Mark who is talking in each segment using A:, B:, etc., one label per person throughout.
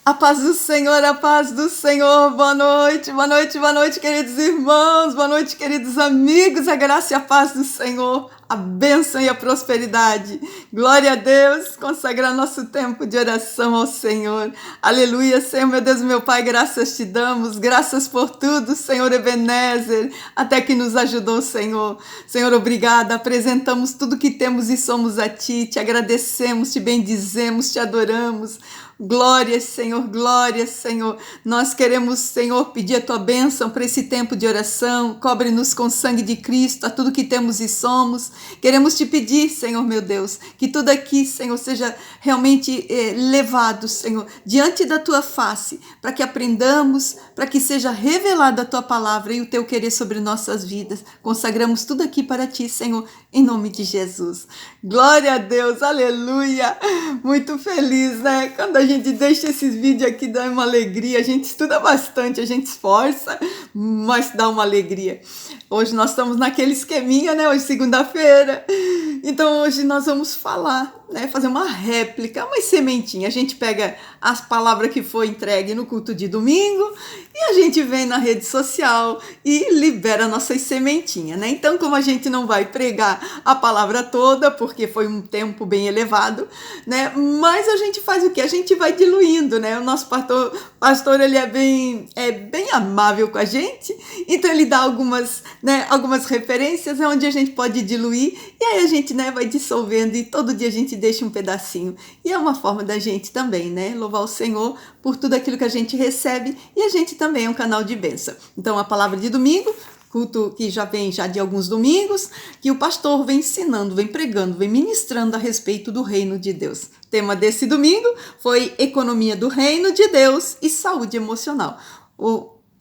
A: A paz do Senhor, a paz do Senhor. Boa noite, boa noite, boa noite, queridos irmãos. Boa noite, queridos amigos. A graça e a paz do Senhor, a bênção e a prosperidade. Glória a Deus. Consagrar nosso tempo de oração ao Senhor. Aleluia, Senhor, meu Deus, meu Pai, graças te damos. Graças por tudo, Senhor Ebenezer, até que nos ajudou, Senhor. Senhor, obrigada. Apresentamos tudo que temos e somos a Ti. Te agradecemos, te bendizemos, te adoramos. Glória, Senhor, glória, Senhor. Nós queremos, Senhor, pedir a Tua bênção para esse tempo de oração. Cobre-nos com o sangue de Cristo, a tudo que temos e somos. Queremos Te pedir, Senhor, meu Deus, que tudo aqui, Senhor, seja realmente levado, Senhor, diante da Tua face, para que aprendamos, para que seja revelada a Tua palavra e o Teu querer sobre nossas vidas. Consagramos tudo aqui para Ti, Senhor, em nome de Jesus. Glória a Deus, aleluia. Muito feliz, né? Quando a gente deixa esses vídeos aqui, dá uma alegria. A gente estuda bastante, a gente esforça, mas dá uma alegria. Hoje nós estamos naquele esqueminha, né? Hoje segunda-feira. Então hoje nós vamos falar, né? Fazer uma réplica, uma sementinha. A gente pega as palavras que foi entregue no culto de domingo e a gente vem na rede social e libera nossas sementinhas, né? Então, como a gente não vai pregar a palavra toda, porque foi um tempo bem elevado, né? Mas a gente faz o quê? A gente vai diluindo, né? O nosso pastor ele é bem amável com a gente, então ele dá algumas referências onde a gente pode diluir e aí a gente, né, vai dissolvendo e todo dia a gente deixa um pedacinho. E é uma forma da gente também, né, louvar o Senhor por tudo aquilo que a gente recebe e a gente também é um canal de bênção. Então a palavra de domingo, culto que já vem de alguns domingos, que o pastor vem ensinando, vem pregando, vem ministrando a respeito do reino de Deus. O tema desse domingo foi economia do reino de Deus e saúde emocional.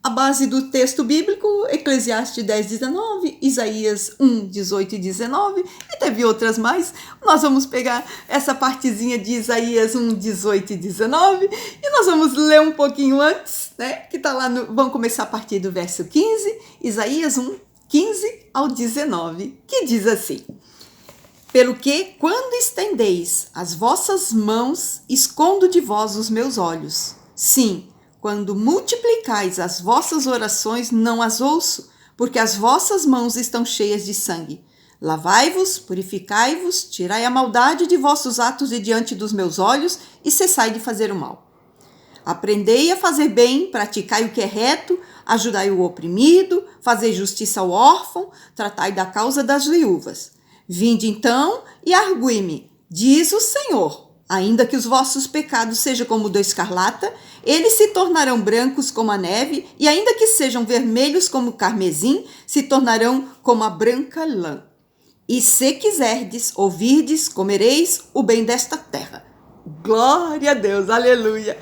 A: A base do texto bíblico, Eclesiastes 10, 19, Isaías 1, 18 e 19, e teve outras mais. Nós vamos pegar essa partezinha de Isaías 1, 18 e 19, e nós vamos ler um pouquinho antes, né? Que tá lá vamos começar a partir do verso 15, Isaías 1, 15 ao 19, que diz assim: Pelo que, quando estendeis as vossas mãos, escondo de vós os meus olhos. Sim, quando multiplicais as vossas orações, não as ouço, porque as vossas mãos estão cheias de sangue. Lavai-vos, purificai-vos, tirai a maldade de vossos atos de diante dos meus olhos e cessai de fazer o mal. Aprendei a fazer bem, praticai o que é reto, ajudai o oprimido, fazei justiça ao órfão, tratai da causa das viúvas. Vinde então e argui-me, diz o Senhor. Ainda que os vossos pecados sejam como o da escarlata, eles se tornarão brancos como a neve, e ainda que sejam vermelhos como o carmesim, se tornarão como a branca lã. E se quiserdes, ouvirdes, comereis o bem desta terra. Glória a Deus, aleluia.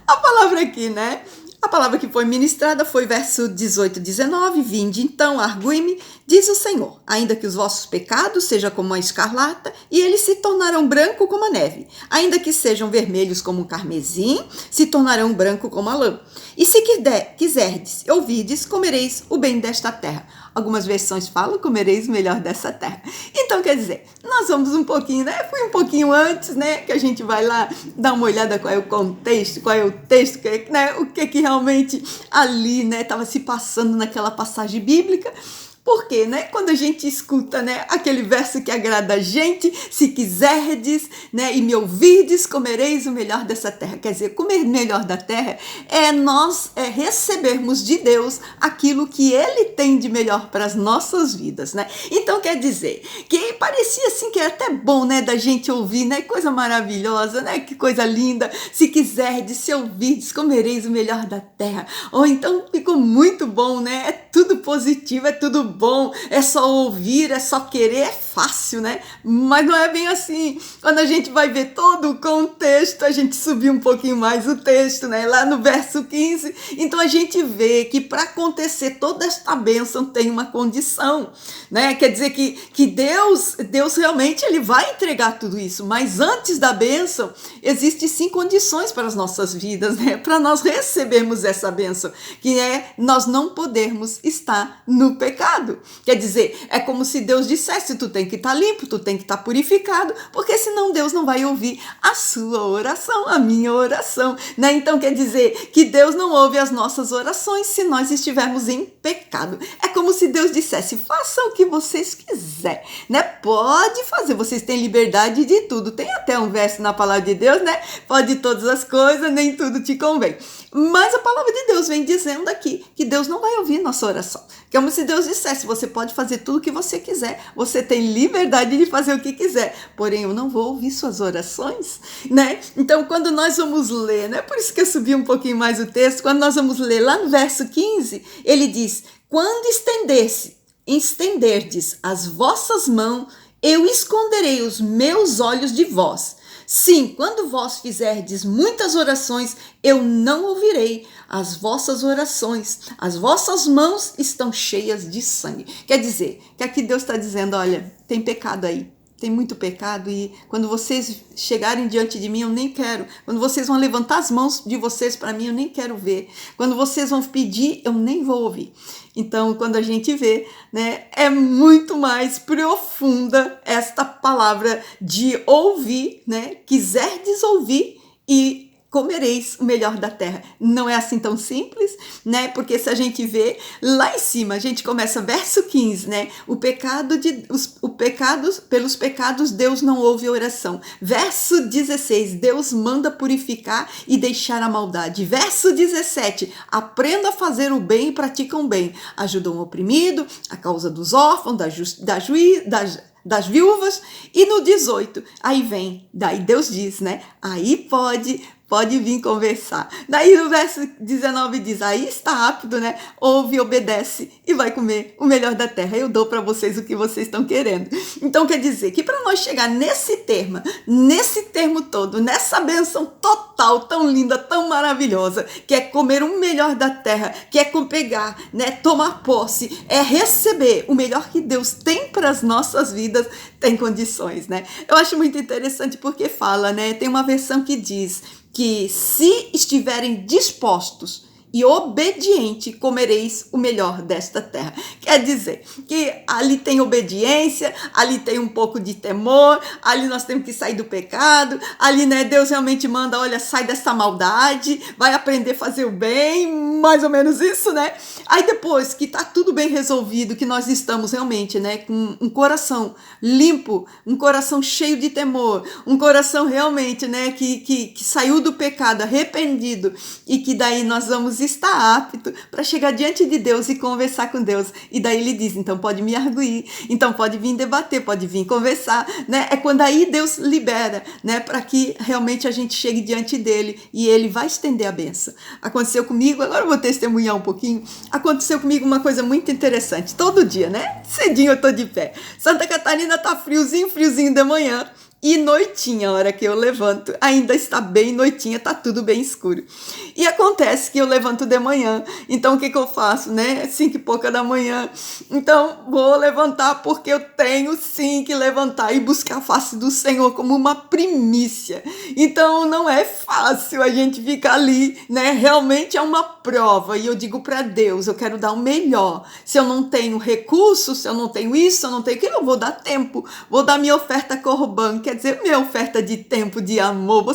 A: A palavra aqui, né? A palavra que foi ministrada foi verso 18 e 19. Vinde então, argui-me, diz o Senhor, ainda que os vossos pecados sejam como a escarlata, e eles se tornarão branco como a neve. Ainda que sejam vermelhos como o carmesim, se tornarão branco como a lã. E se quiserdes, ouvirdes, comereis o bem desta terra. Algumas versões falam, comereis o melhor dessa terra. Então, quer dizer, nós vamos um pouquinho, né? Fui um pouquinho antes, né? Que a gente vai lá dar uma olhada qual é o contexto, qual é o texto, né? O que realmente ali, né? Estava se passando naquela passagem bíblica. Porque, né, quando a gente escuta, né, aquele verso que agrada a gente, se quiserdes, né, e me ouvirdes, comereis o melhor dessa terra. Quer dizer, comer o melhor da terra é nós recebermos de Deus aquilo que Ele tem de melhor para as nossas vidas, né? Então, quer dizer, que parecia assim que é até bom, né, da gente ouvir, né, coisa maravilhosa, né, que coisa linda. Se quiserdes, se ouvirdes, comereis o melhor da terra. Ou então ficou muito bom, né? É tudo positivo, é tudo bom, é só ouvir, é só querer, é fácil, né? Mas não é bem assim. Quando a gente vai ver todo o contexto, a gente subiu um pouquinho mais o texto, né? Lá no verso 15, então a gente vê que para acontecer toda esta bênção tem uma condição, né? Quer dizer que Deus realmente ele vai entregar tudo isso, mas antes da bênção, existem sim condições para as nossas vidas, né? Para nós recebermos essa bênção, que é nós não podermos estar no pecado. pecado. Quer dizer, é como se Deus dissesse, tu tem que estar limpo, tu tem que estar purificado, porque senão Deus não vai ouvir a sua oração, a minha oração, né? Então quer dizer que Deus não ouve as nossas orações se nós estivermos em pecado. É como se Deus dissesse, façam o que vocês quiserem, né? Pode fazer, vocês têm liberdade de tudo. Tem até um verso na palavra de Deus, né? Pode todas as coisas, nem tudo te convém. Mas a palavra de Deus vem dizendo aqui que Deus não vai ouvir nossa oração. Que é como se Deus dissesse, você pode fazer tudo o que você quiser, você tem liberdade de fazer o que quiser, porém eu não vou ouvir suas orações, né? Então quando nós vamos ler, né? Por isso que eu subi um pouquinho mais o texto, quando nós vamos ler lá no verso 15, ele diz, quando estenderdes as vossas mãos, eu esconderei os meus olhos de vós. Sim, quando vós fizerdes muitas orações, eu não ouvirei as vossas orações. As vossas mãos estão cheias de sangue. Quer dizer, que aqui Deus está dizendo, olha, tem pecado aí. Tem muito pecado e quando vocês chegarem diante de mim, eu nem quero. Quando vocês vão levantar as mãos de vocês para mim, eu nem quero ver. Quando vocês vão pedir, eu nem vou ouvir. Então, quando a gente vê, né, é muito mais profunda esta palavra de ouvir, né? Quiserdes ouvir e comereis o melhor da terra. Não é assim tão simples, né? Porque se a gente vê lá em cima, a gente começa verso 15, né? Pelos pecados Deus não ouve oração. Verso 16, Deus manda purificar e deixar a maldade. Verso 17, aprenda a fazer o bem e praticam o bem. Ajudam o oprimido, a causa dos órfãos, das viúvas. E no 18, aí vem, daí Deus diz, né? Aí pode vir conversar. Daí no verso 19 diz, aí está apto, né? Ouve, obedece e vai comer o melhor da terra. Eu dou para vocês o que vocês estão querendo. Então quer dizer que para nós chegar nesse termo todo, nessa bênção total, tão linda, tão maravilhosa, que é comer o melhor da terra, que é pegar, né? Tomar posse, é receber o melhor que Deus tem para as nossas vidas, tem condições, né? Eu acho muito interessante porque fala, né? Tem uma versão que diz que se estiverem dispostos e obediente, comereis o melhor desta terra. Quer dizer que ali tem obediência, ali tem um pouco de temor, ali nós temos que sair do pecado, ali, né, Deus realmente manda, olha, sai dessa maldade, vai aprender a fazer o bem, mais ou menos isso, né? Aí depois que tá tudo bem resolvido, que nós estamos realmente, né, com um coração limpo, um coração cheio de temor, um coração realmente, né, que saiu do pecado, arrependido, e que daí nós vamos estar apto para chegar diante de Deus e conversar com Deus. E daí ele diz, então pode me arguir, então pode vir debater, pode vir conversar, né? É quando aí Deus libera, né, para que realmente a gente chegue diante dele e ele vai estender a benção. Aconteceu comigo, agora eu vou testemunhar um pouquinho, aconteceu comigo uma coisa muito interessante, todo dia, né? Cedinho eu tô de pé. Santa Catarina tá friozinho de manhã, e noitinha, a hora que eu levanto, ainda está bem noitinha, tá tudo bem escuro. E acontece que eu levanto de manhã, então o que eu faço, né? 5 e pouca da manhã. Então vou levantar porque eu tenho sim que levantar e buscar a face do Senhor como uma primícia. Então não é fácil a gente ficar ali, né? Realmente é uma prova e eu digo para Deus, eu quero dar o melhor. Se eu não tenho recursos, se eu não tenho isso, eu não tenho aquilo, eu vou dar tempo, vou dar minha oferta corban, quer dizer, minha oferta de tempo, de amor, vou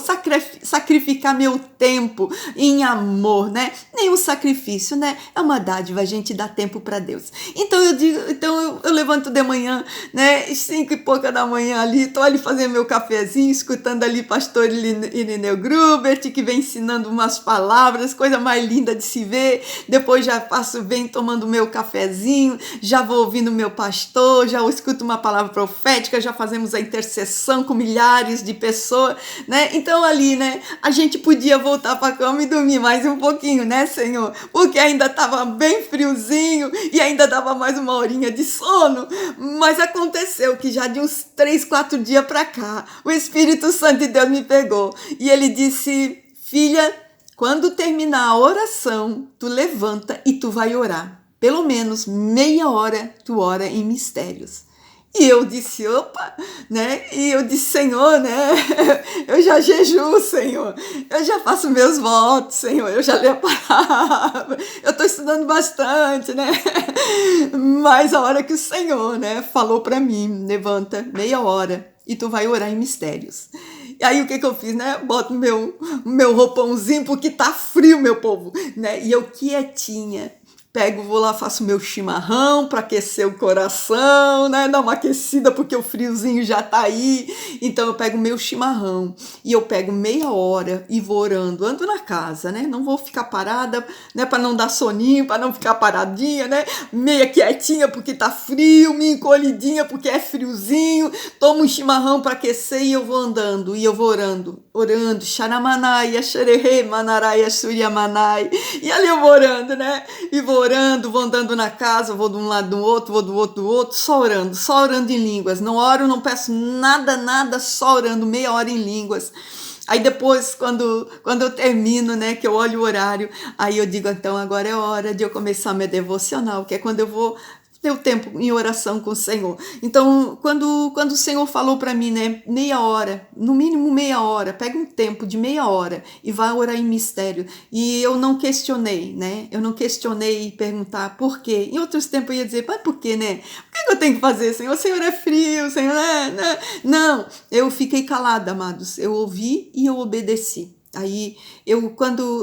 A: sacrificar meu tempo em amor, né? Nenhum sacrifício, né? É uma dádiva, a gente dá tempo para Deus. Então eu levanto de manhã, né? 5 e pouca da manhã ali, tô ali fazendo meu cafezinho, escutando ali pastor Irineu Grubert, que vem ensinando umas palavras, coisa mais linda de se ver. Depois já venho tomando meu cafezinho, já vou ouvindo meu pastor, já escuto uma palavra profética, já fazemos a intercessão com milhares de pessoas, né? Então ali, né, a gente podia voltar para a cama e dormir mais um pouquinho, né, Senhor? Porque ainda estava bem friozinho e ainda dava mais uma horinha de sono, mas aconteceu que já de uns 3, 4 dias para cá, o Espírito Santo de Deus me pegou e ele disse, filha, quando terminar a oração, tu levanta e tu vai orar. Pelo menos meia hora tu ora em mistérios. E eu disse, opa, né? E eu disse, Senhor, né? Eu já jejuo, Senhor. Eu já faço meus votos, Senhor. Eu já leio a palavra. Eu estou estudando bastante, né? Mas a hora que o Senhor, né, falou para mim, levanta meia hora e tu vai orar em mistérios. E aí o que eu fiz, né? Boto meu roupãozinho porque tá frio, meu povo, né? E eu quietinha. Pego, vou lá, faço meu chimarrão para aquecer o coração, né? Dar uma aquecida porque o friozinho já tá aí. Então eu pego meu chimarrão e eu pego meia hora e vou orando. Ando na casa, né? Não vou ficar parada, né? Para não dar soninho, para não ficar paradinha, né? Meia quietinha porque tá frio, meia encolhidinha porque é friozinho. Tomo um chimarrão para aquecer e eu vou andando e eu vou orando. Xaramanai, xerehe, manaraia, suriamanai. E ali eu vou orando, né? E vou orando, vou andando na casa, vou de um lado do outro, vou do outro, só orando em línguas. Não oro, não peço nada, só orando meia hora em línguas. Aí depois, quando eu termino, né, que eu olho o horário, aí eu digo, então agora é hora de eu começar minha devocional, que é quando eu vou ter o tempo em oração com o Senhor. Então, quando o Senhor falou para mim, né, meia hora, no mínimo meia hora, pega um tempo de meia hora e vai orar em mistério. E eu não questionei, né? Eu não questionei perguntar por quê. Em outros tempos eu ia dizer, mas por quê, né? Por que eu tenho que fazer, Senhor? O Senhor é frio, Senhor, né? Não, eu fiquei calada, amados. Eu ouvi e eu obedeci. Aí,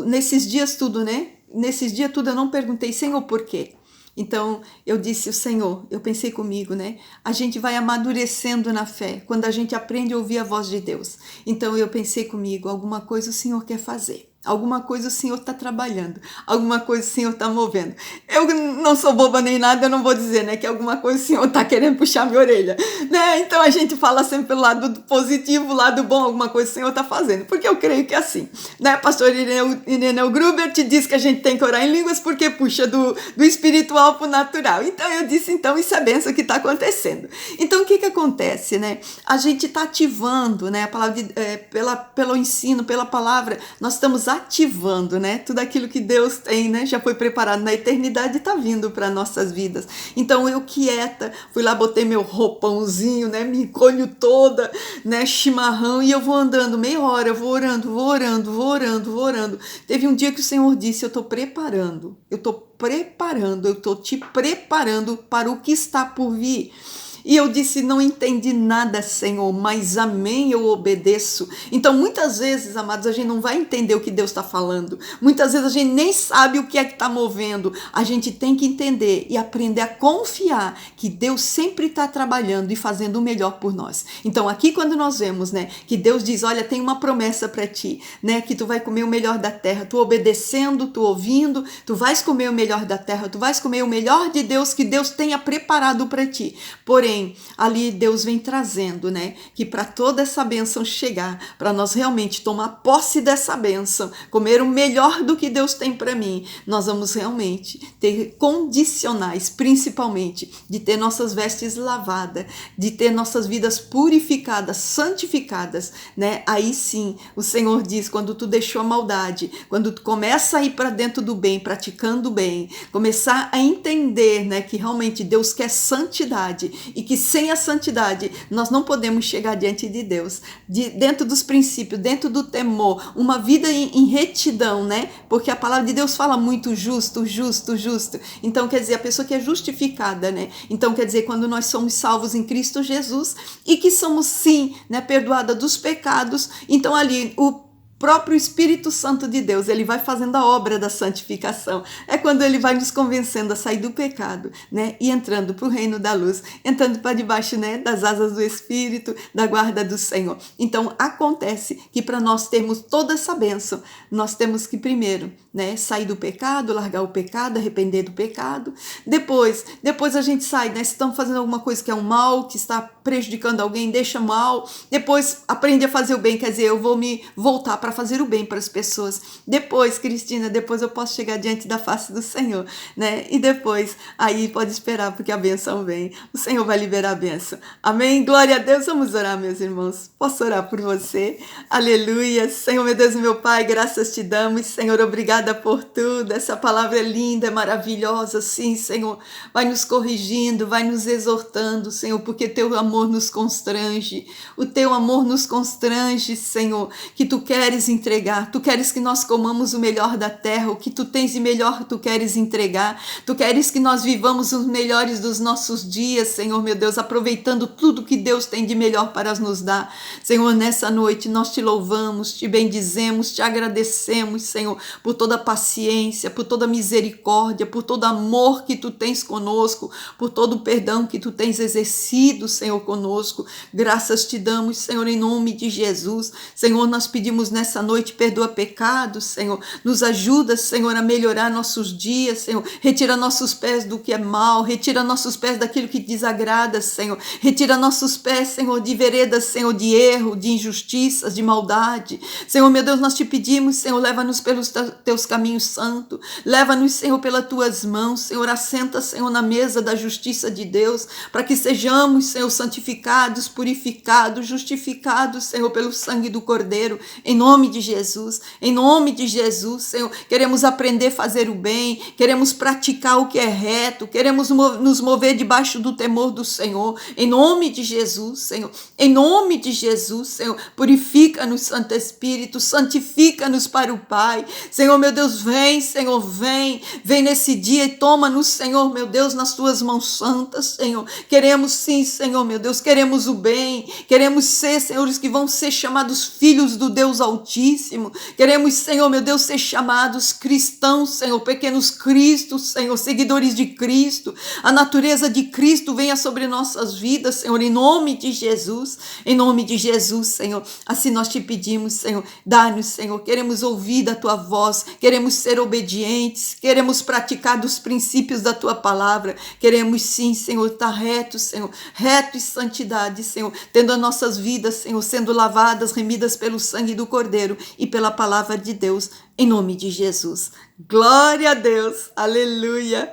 A: nesses dias tudo, né? Nesses dias tudo eu não perguntei, Senhor, por quê? Então, eu disse, o Senhor, eu pensei comigo, né? A gente vai amadurecendo na fé quando a gente aprende a ouvir a voz de Deus. Então, eu pensei comigo, alguma coisa o Senhor quer fazer. Alguma coisa o Senhor está trabalhando, alguma coisa o Senhor está movendo. Eu não sou boba nem nada, eu não vou dizer, né, que alguma coisa o Senhor está querendo puxar minha orelha, né? Então a gente fala sempre pelo lado positivo, lado bom, alguma coisa o Senhor está fazendo, porque eu creio que é assim, né? Pastor Ireneu Gruber te diz que a gente tem que orar em línguas porque puxa do espiritual para o natural. Então eu disse, então isso é benção que está acontecendo. Então o que acontece, né? A gente está ativando, né? A palavra pelo ensino, pela palavra, nós estamos ativando, né? Tudo aquilo que Deus tem, né? Já foi preparado na eternidade e está vindo para nossas vidas. Então eu quieta, fui lá, botei meu roupãozinho, né? Me encolho toda, né? Chimarrão e eu vou andando meia hora, eu vou orando. Teve um dia que o Senhor disse, eu estou te preparando para o que está por vir. E eu disse, não entendi nada, Senhor, mas amém, eu obedeço. Então, muitas vezes, amados, a gente não vai entender o que Deus está falando. Muitas vezes a gente nem sabe o que é que está movendo. A gente tem que entender e aprender a confiar que Deus sempre está trabalhando e fazendo o melhor por nós. Então, aqui quando nós vemos, né, que Deus diz, olha, tem uma promessa para ti, né, que tu vai comer o melhor da terra, tu obedecendo, tu ouvindo, tu vais comer o melhor da terra, tu vais comer o melhor de Deus que Deus tenha preparado para ti. Porém, ali Deus vem trazendo, né, que para toda essa bênção chegar, para nós realmente tomar posse dessa bênção, comer o melhor do que Deus tem para mim, nós vamos realmente ter condicionais, principalmente, de ter nossas vestes lavadas, de ter nossas vidas purificadas, santificadas, né? Aí sim, o Senhor diz, quando tu deixou a maldade, quando tu começa a ir para dentro do bem, praticando o bem, começar a entender, né, que realmente Deus quer santidade e que sem a santidade nós não podemos chegar diante de Deus, dentro dos princípios, dentro do temor, uma vida em retidão, né? Porque a palavra de Deus fala muito justo. Então, quer dizer, a pessoa que é justificada, né? Então, quer dizer, quando nós somos salvos em Cristo Jesus e que somos, sim, né, perdoada dos pecados, então ali o próprio Espírito Santo de Deus, ele vai fazendo a obra da santificação. É quando ele vai nos convencendo a sair do pecado, né? E entrando para o reino da luz, entrando para debaixo, né, das asas do Espírito, da guarda do Senhor. Então, acontece que para nós termos toda essa bênção, nós temos que primeiro, né, sair do pecado, largar o pecado, arrepender do pecado. Depois a gente sai, né? Se estamos fazendo alguma coisa que é um mal, que está prejudicando alguém, deixa mal. Depois aprende a fazer o bem, quer dizer, eu vou me voltar para para fazer o bem para as pessoas. Depois, Cristina, depois eu posso chegar diante da face do Senhor, né? E depois, aí pode esperar, porque a bênção vem. O Senhor vai liberar a bênção. Amém? Glória a Deus. Vamos orar, meus irmãos. Posso orar por você? Aleluia. Senhor, meu Deus e meu Pai, graças te damos. Senhor, obrigada por tudo. Essa palavra é linda, é maravilhosa. Sim, Senhor. Vai nos corrigindo, vai nos exortando, Senhor, porque teu amor nos constrange. O teu amor nos constrange, Senhor, que tu queres entregar. Tu queres que nós comamos o melhor da terra, o que tu tens de melhor tu queres entregar. Tu queres que nós vivamos os melhores dos nossos dias, Senhor, meu Deus, aproveitando tudo que Deus tem de melhor para nos dar. Senhor, nessa noite nós te louvamos, te bendizemos, te agradecemos, Senhor, por toda a paciência, por toda a misericórdia, por todo amor que tu tens conosco, por todo o perdão que tu tens exercido, Senhor, conosco. Graças te damos, Senhor, em nome de Jesus. Senhor, nós pedimos nessa noite, perdoa pecados, Senhor. Nos ajuda, Senhor, a melhorar nossos dias, Senhor. Retira nossos pés do que é mal, retira nossos pés daquilo que desagrada, Senhor. Retira nossos pés, Senhor, de veredas, Senhor, de erro, de injustiças, de maldade. Senhor, meu Deus, nós te pedimos, Senhor, leva-nos pelos teus caminhos santos. Leva-nos, Senhor, pelas tuas mãos, Senhor. Assenta, Senhor, na mesa da justiça de Deus, para que sejamos, Senhor, santificados, purificados, justificados, Senhor, pelo sangue do Cordeiro, em nome de Jesus, Senhor. Queremos aprender a fazer o bem, queremos praticar o que é reto, queremos nos mover debaixo do temor do Senhor, em nome de Jesus, Senhor, Senhor. Purifica-nos, Santo Espírito, santifica-nos para o Pai. Senhor, meu Deus, vem, Senhor, vem nesse dia e toma-nos, Senhor, meu Deus, nas tuas mãos santas, Senhor. Queremos sim, Senhor, meu Deus, queremos o bem, queremos ser, Senhores, que vão ser chamados filhos do Deus Altíssimo. Queremos, Senhor, meu Deus, ser chamados cristãos, Senhor, pequenos cristos, Senhor, seguidores de Cristo. A natureza de Cristo venha sobre nossas vidas, Senhor, em nome de Jesus, Senhor. Assim nós te pedimos, Senhor, dá-nos, Senhor, queremos ouvir da tua voz, queremos ser obedientes, queremos praticar dos princípios da tua palavra, queremos sim, Senhor, estar reto, Senhor, reto e santidade, Senhor, tendo as nossas vidas, Senhor, sendo lavadas, remidas pelo sangue do Cordeiro e pela palavra de Deus, em nome de Jesus. Glória a Deus, aleluia.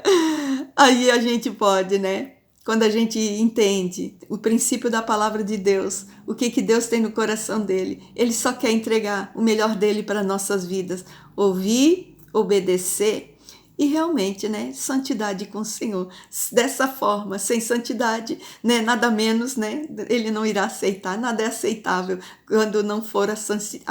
A: Aí a gente pode, né? Quando a gente entende o princípio da palavra de Deus, o que Deus tem no coração dele, ele só quer entregar o melhor dele para nossas vidas. Ouvir, obedecer e realmente, né, santidade com o Senhor. Dessa forma, sem santidade, né, nada menos, né, ele não irá aceitar, nada é aceitável quando não for a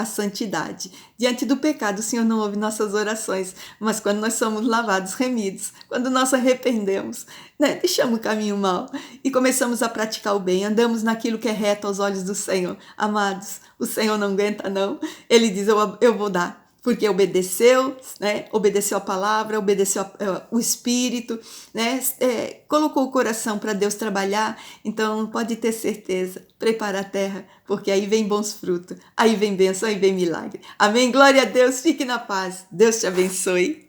A: santidade. Diante do pecado, o Senhor não ouve nossas orações, mas quando nós somos lavados, remidos, quando nós arrependemos, né, deixamos o caminho mau e começamos a praticar o bem, andamos naquilo que é reto aos olhos do Senhor. Amados, o Senhor não aguenta não, ele diz, eu vou dar. Porque obedeceu, né? Obedeceu a palavra, obedeceu o Espírito, né? Colocou o coração para Deus trabalhar, então pode ter certeza, prepara a terra, porque aí vem bons frutos, aí vem bênção, aí vem milagre. Amém? Glória a Deus, fique na paz, Deus te abençoe.